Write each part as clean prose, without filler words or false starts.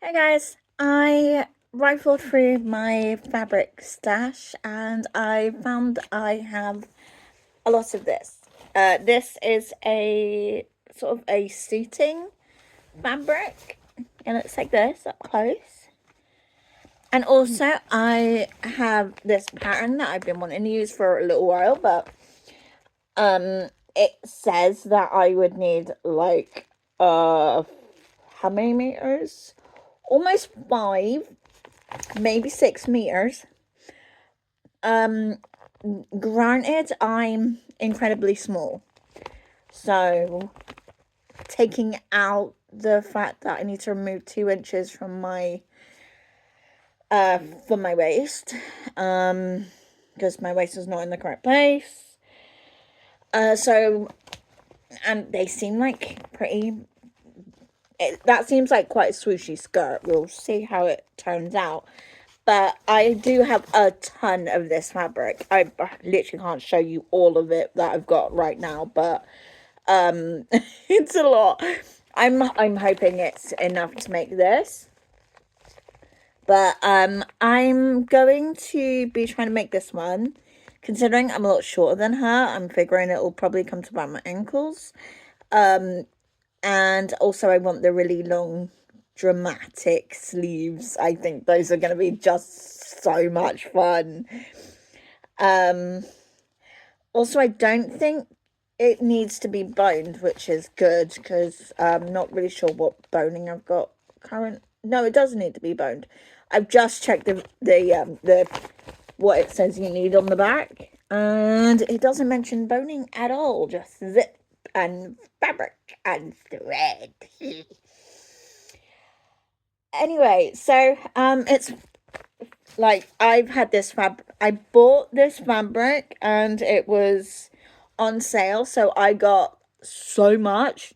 Hey guys, I rifled through my fabric stash and I found I have a lot of this. This is a sort of a suiting fabric and it's like this up close. And also I have this pattern that I've been wanting to use for a little while, but it says that I would need like how many meters? Almost 5, maybe 6 meters. Granted, I'm incredibly small, so taking out the fact that I need to remove 2 inches from my waist, because my waist is not in the correct place. And they seem like that seems like quite a swooshy skirt. We'll see how it turns out. But I do have a ton of this fabric. I literally can't show you all of it that I've got right now, but it's a lot. I'm hoping it's enough to make this. But I'm going to be trying to make this one. Considering I'm a lot shorter than her, I'm figuring it will probably come to about my ankles. And also I want the really long dramatic sleeves. I think those are going to be just so much fun. Also, I don't think it needs to be boned, which is good because I'm not really sure what boning I've got current. No, it doesn't need to be boned. I've just checked the what it says you need on the back, and it doesn't mention boning at all. Just zip and fabric and thread. Anyway, so it's like I've had this I bought this fabric and it was on sale, so I got so much,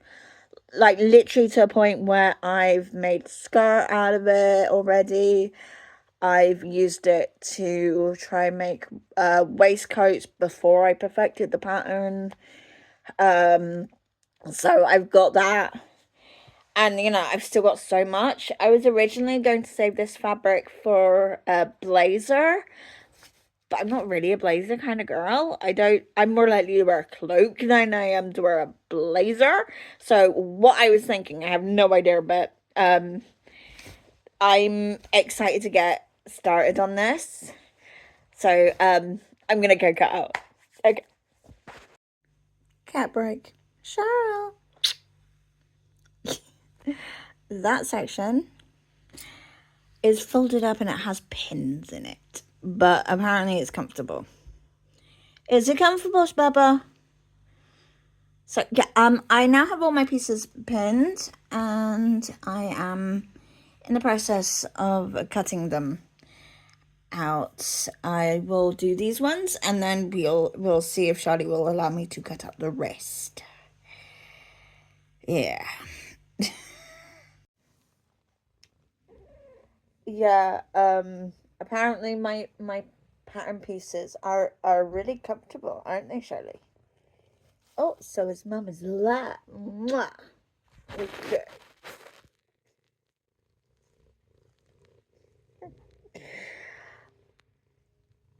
like literally to a point where I've made a skirt out of it already. I've used it to try and make waistcoats before I perfected the pattern. So I've got that. And, I've still got so much. I was originally going to save this fabric for a blazer, but I'm not really a blazer kind of girl. I'm more likely to wear a cloak than I am to wear a blazer. So what I was thinking, I have no idea, but I'm excited to get started on this. So I'm going to go cut out. Okay. Cat break. Cheryl. That section is folded up and it has pins in it, but apparently it's comfortable. Is it comfortable, Bubba? So yeah, I now have all my pieces pinned, and I am in the process of cutting them out. I will do these ones, and then we'll see if Charlie will allow me to cut out the rest. Yeah. Yeah, apparently my pattern pieces are really comfortable, aren't they, Charlie? Oh, so is Mama's lap. Mwah. Okay.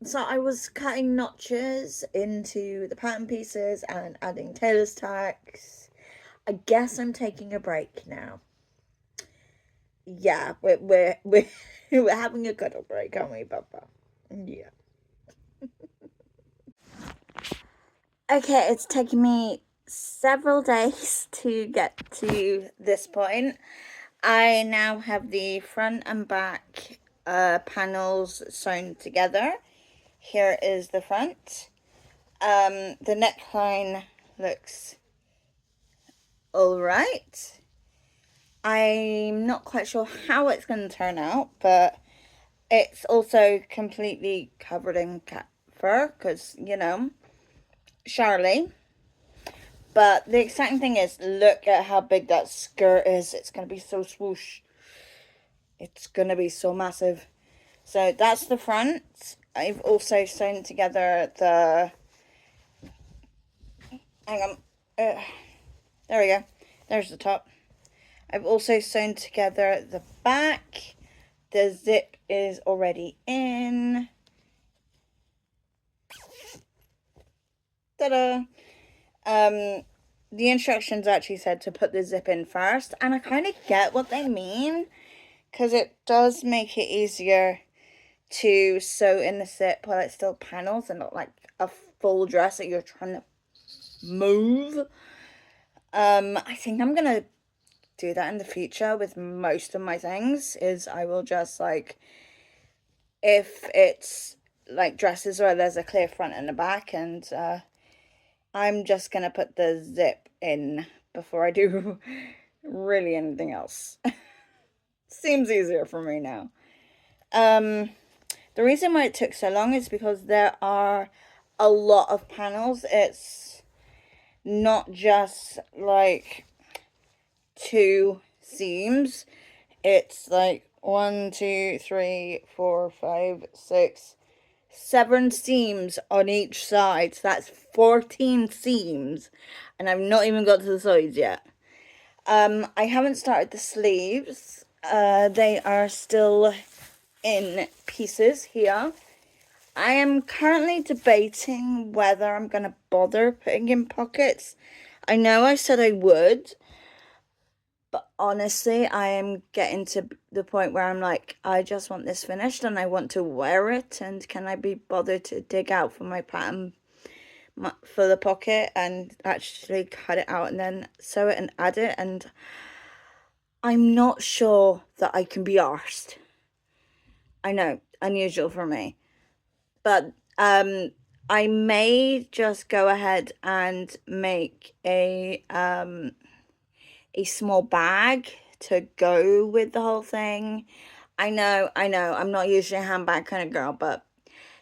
So I was cutting notches into the pattern pieces and adding tailor's tacks. I guess I'm taking a break now. Yeah, we're we're having a cuddle break, aren't we, Papa? Yeah. Okay, it's taken me several days to get to this point. I now have the front and back panels sewn together. Here is the front. The neckline looks all right. I'm not quite sure how it's going to turn out, but it's also completely covered in cat fur because, Charlie. But the exciting thing is, look at how big that skirt is. It's going to be so swoosh. It's going to be so massive. So that's the front. I've also sewn together the... Hang on. There we go. There's the top. I've also sewn together the back. The zip is already in. Ta-da! The instructions actually said to put the zip in first, and I kind of get what they mean, because it does make it easier to sew in the zip while it's still panels and not like a full dress that you're trying to move. I think I'm gonna do that in the future with most of my things. Is I will just like, if it's like dresses where there's a clear front and a back, and I'm just gonna put the zip in before I do really anything else. Seems easier for me now. The reason why it took so long is because there are a lot of panels. It's not just like 2 seams. It's like 1, 2, 3, 4, 5, 6, 7 seams on each side. So that's 14 seams, and I've not even got to the sides yet. I haven't started the sleeves. They are still in pieces here. I am currently debating whether I'm going to bother putting in pockets. I know I said I would, but honestly, I am getting to the point where I'm like, I just want this finished and I want to wear it. And can I be bothered to dig out for my pattern for the pocket and actually cut it out and then sew it and add it? And I'm not sure that I can be arsed. I know, unusual for me. But I may just go ahead and make a small bag to go with the whole thing. I know, I'm not usually a handbag kind of girl, but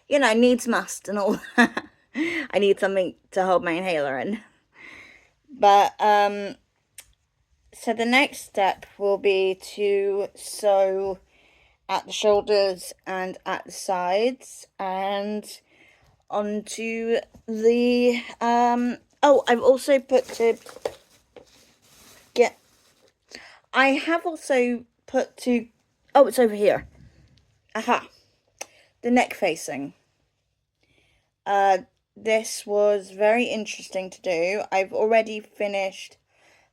you know, needs must and all that. I need something to hold my inhaler in. But so the next step will be to sew at the shoulders and at the sides and onto the oh, I've also put to get I have also put to oh, it's over here. Aha. The neck facing. This was very interesting to do. I've already finished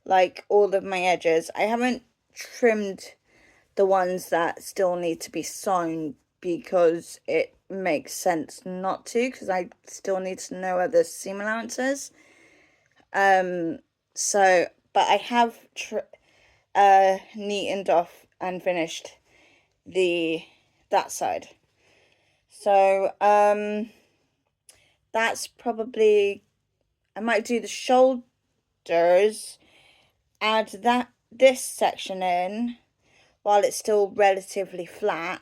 like all of my edges. I haven't trimmed the ones that still need to be sewn because it makes sense not to, because I still need to know where the seam allowances. So, but I have neatened off and finished that side. So, that's probably, I might do the shoulders, add this section in while it's still relatively flat,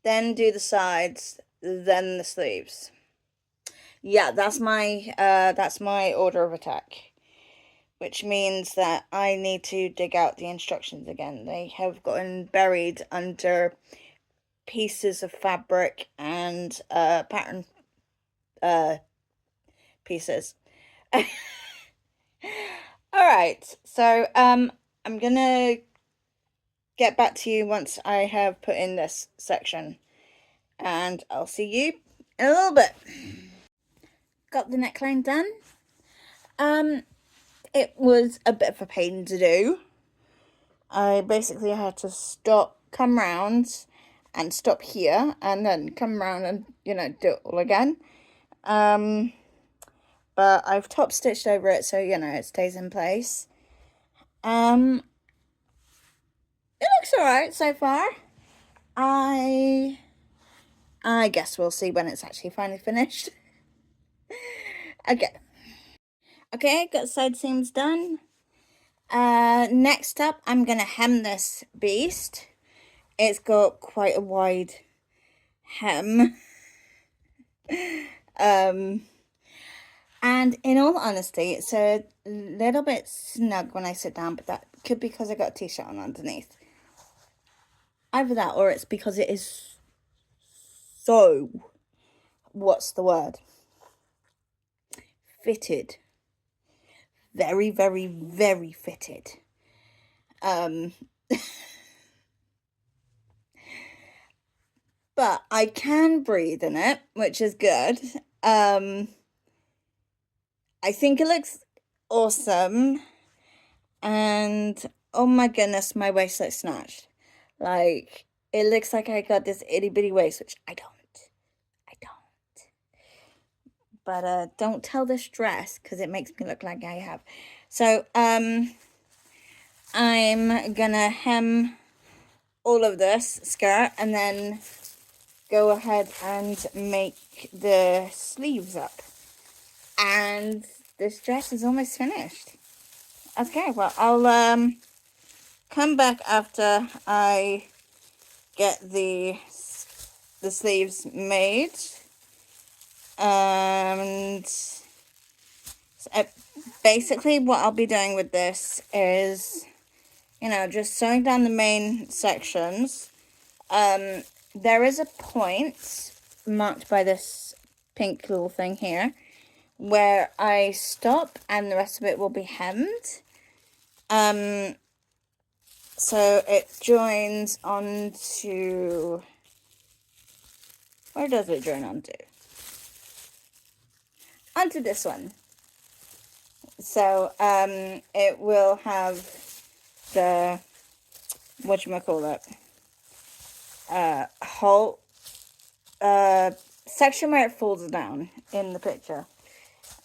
then do the sides, then the sleeves. Yeah, that's my order of attack, which means that I need to dig out the instructions again. They have gotten buried under pieces of fabric and pattern pieces. Alright, so I'm gonna get back to you once I have put in this section, and I'll see you in a little bit. Got the neckline done. It was a bit of a pain to do. I basically had to come round and stop here, and then come round and, you know, do it all again. But I've top stitched over it, so, you know, it stays in place. It looks alright so far. I guess we'll see when it's actually finally finished. Okay, got side seams done. Next up, I'm gonna hem this beast. It's got quite a wide hem. And in all honesty, it's a little bit snug when I sit down, but that could be because I got a t-shirt on underneath. Either that, or it's because it is so, what's the word? Fitted. Very, very, very fitted. Um, but I can breathe in it, which is good. I think it looks awesome. And oh my goodness, my waist looks snatched. Like, it looks like I got this itty bitty waist, which I don't. I don't. But don't tell this dress because it makes me look like I have. So, I'm gonna hem all of this skirt and then go ahead and make the sleeves up. And this dress is almost finished. Okay, well, I'll come back after I get the sleeves made. And so basically what I'll be doing with this is, you know, just sewing down the main sections. There is a point marked by this pink little thing here where I stop and the rest of it will be hemmed. So it joins onto, where does it join onto? Onto this one. So it will have the, whatchamacallit, whole section where it folds down in the picture.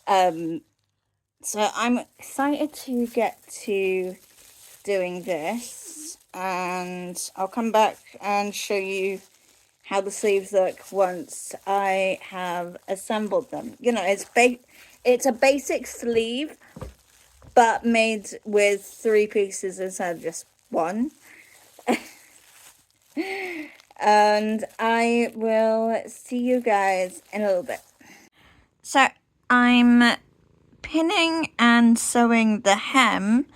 So I'm excited to get to doing this, and I'll come back and show you how the sleeves look once I have assembled them. You know, it's a basic sleeve, but made with 3 pieces instead of just one. And I will see you guys in a little bit. So I'm pinning and sewing the hem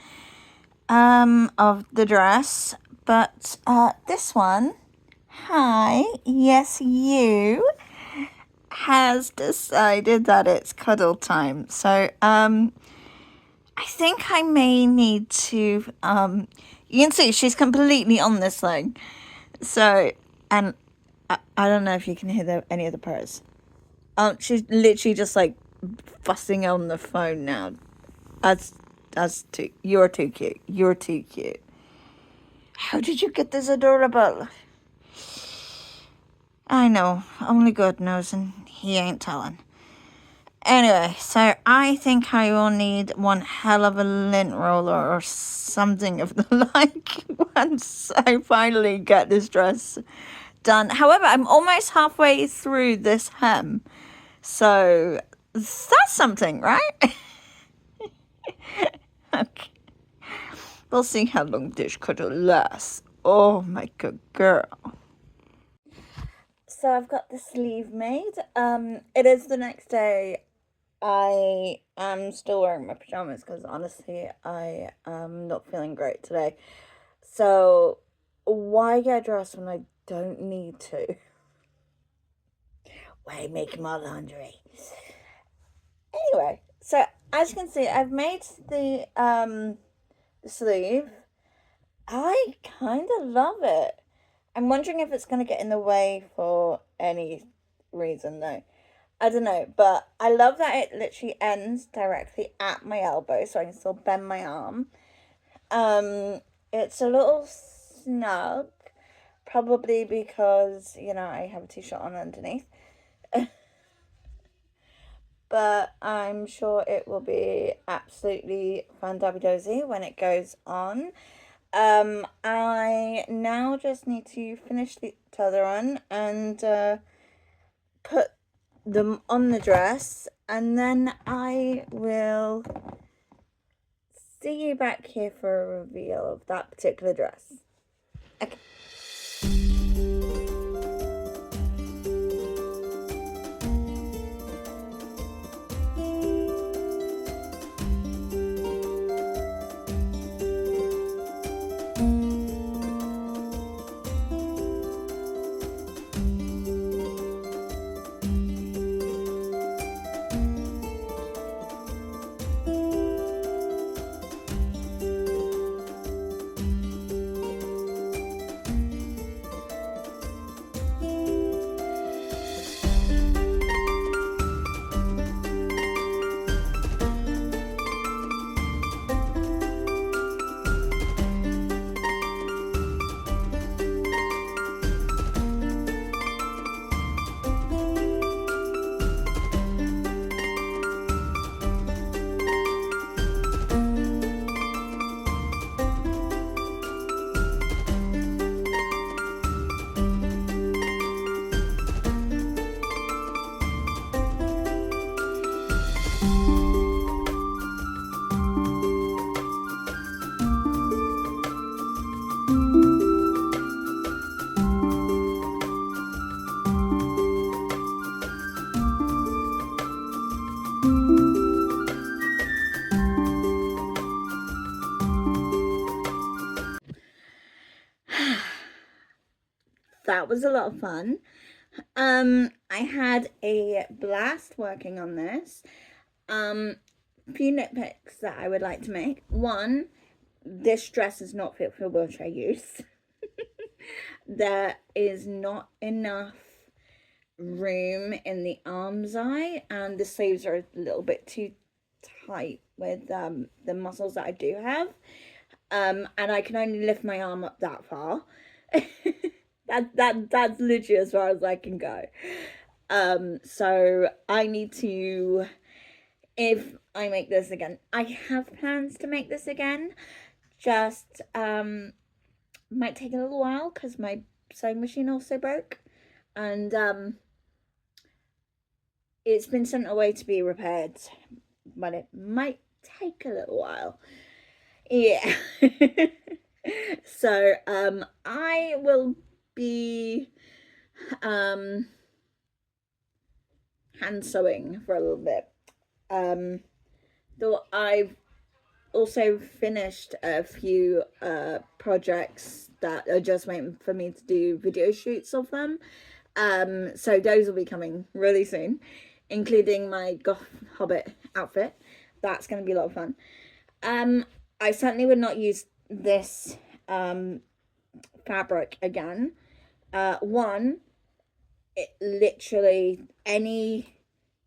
of the dress, but this one, hi, yes, you, has decided that it's cuddle time. So I think I may need to you can see she's completely on this leg. So, and I don't know if you can hear any of the purrs. She's literally just like fussing on the phone now. You're too cute. You're too cute. How did you get this adorable? I know, only God knows, and he ain't telling. Anyway, so I think I will need one hell of a lint roller or something of the like once I finally get this dress done. However, I'm almost halfway through this hem, so that's something, right? Okay. We'll see how long this cuddle lasts. Oh my good girl. So I've got the sleeve made. It is the next day. I am still wearing my pajamas because honestly I am not feeling great today. So why get dressed when I don't need to? Why make more laundry? Anyway, so as you can see, I've made the sleeve. I kind of love it. I'm wondering if it's going to get in the way for any reason though. I don't know, but I love that it literally ends directly at my elbow, so I can still bend my arm. It's a little snug, probably because, you know, I have a t-shirt on underneath. But I'm sure it will be absolutely fantabby-dozy when it goes on. I now just need to finish the other one and put them on the dress, and then I will see you back here for a reveal of that particular dress. Okay. that was a lot of fun. I had a blast working on this. Few nitpicks that I would like to make. One, this dress is not fit for wheelchair use. There is not enough room in the arm's eye, and the sleeves are a little bit too tight with the muscles that I do have. And I can only lift my arm up that far. That's literally as far as I can go. So I need to, if I make this again, I have plans to make this again. Just might take a little while because my sewing machine also broke, and it's been sent away to be repaired, but it might take a little while. Yeah. So I will be hand sewing for a little bit. Though I've also finished a few projects that are just waiting for me to do video shoots of them. So those will be coming really soon, including my Goth Hobbit outfit. That's going to be a lot of fun. I certainly would not use this fabric again. One, it literally, any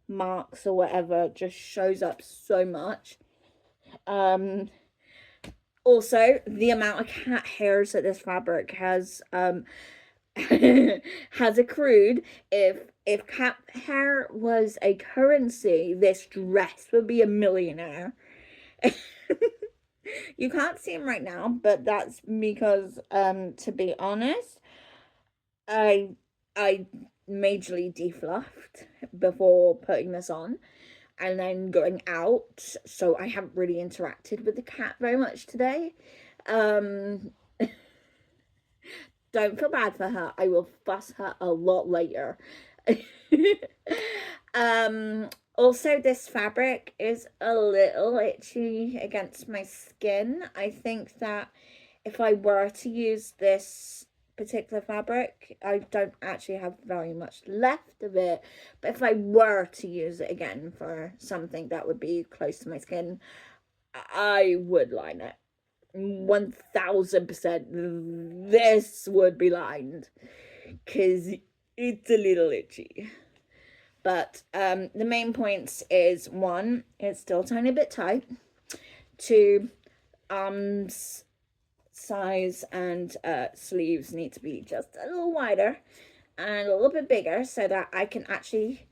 marks or whatever just shows up so much. Also, the amount of cat hairs that this fabric has has accrued. If cat hair was a currency, this dress would be a millionaire. You can't see him right now, but that's because to be honest, I majorly defluffed before putting this on and then going out, so I haven't really interacted with the cat very much today. Don't feel bad for her. I will fuss her a lot later. Also, this fabric is a little itchy against my skin. I think that if I were to use this particular fabric, I don't actually have very much left of it, but if I were to use it again for something that would be close to my skin, I would line it 1000%. This would be lined because it's a little itchy. But the main points is, one, it's still a tiny bit tight. Two, arms size and sleeves need to be just a little wider and a little bit bigger so that I can actually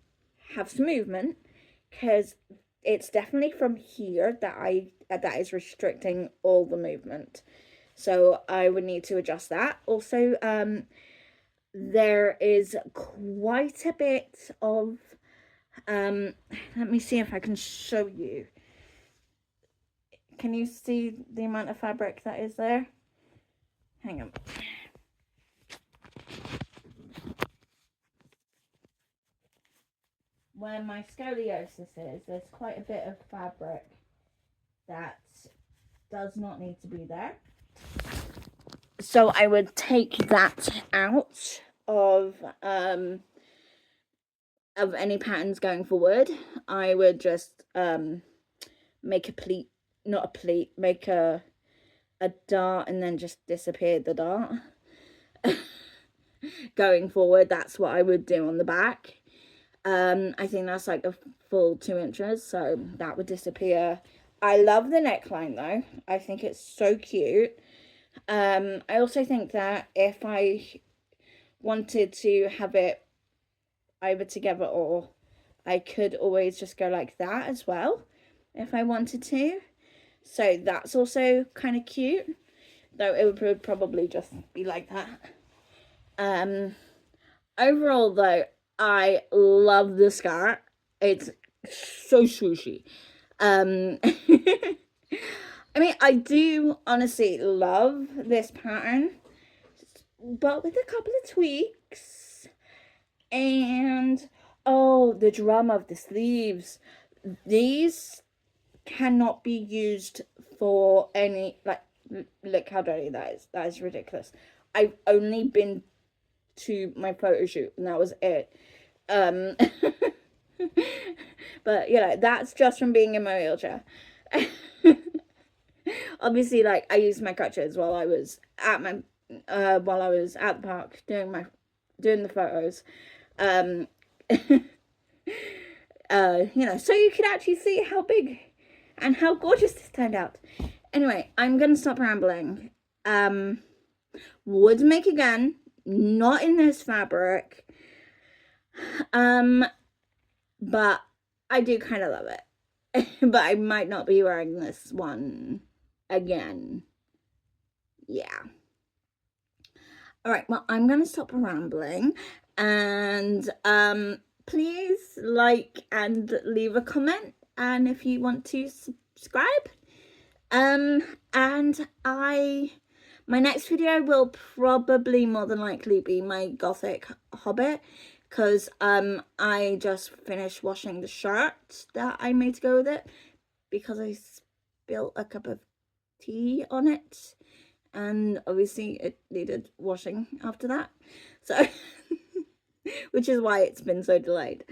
have some movement, because it's definitely from here that is restricting all the movement. So I would need to adjust that. Also, there is quite a bit of let me see if I can show you. Can you see the amount of fabric that is there? Hang on. Where my scoliosis is, there's quite a bit of fabric that does not need to be there. So I would take that out of any patterns going forward. I would just make a pleat, not a pleat, make a dart and then just disappear the dart. Going forward, that's what I would do on the back. I think that's like a full 2 inches, so that would disappear. I love the neckline though. I think it's so cute. I also think that if I wanted to have it either together, or I could always just go like that as well if I wanted to. So that's also kind of cute, though it would probably just be like that. Overall though, I love the skirt. It's so swooshy. I mean, I do honestly love this pattern, but with a couple of tweaks. And oh, the drum of the sleeves. These cannot be used for any, like, look how dirty that is. That is ridiculous. I've only been to my photo shoot, and that was it. But you know, that's just from being in my wheelchair. Obviously, like, I used my crutches while I was at my while I was at the park doing the photos. You know, so you could actually see how big and how gorgeous this turned out. Anyway, I'm gonna stop rambling. Would make again, not in this fabric. But I do kind of love it. But I might not be wearing this one again. Yeah. All right, well, I'm gonna stop rambling, and please like and leave a comment, and if you want to subscribe. And my next video will probably more than likely be my Gothic Hobbit, because I just finished washing the shirt that I made to go with it, because I spilled a cup of tea on it, and obviously it needed washing after that, so which is why it's been so delayed.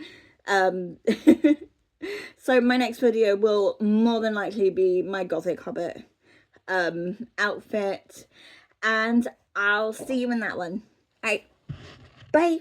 So my next video will more than likely be my Gothic Hobbit outfit, and I'll see you in that one. All right, bye.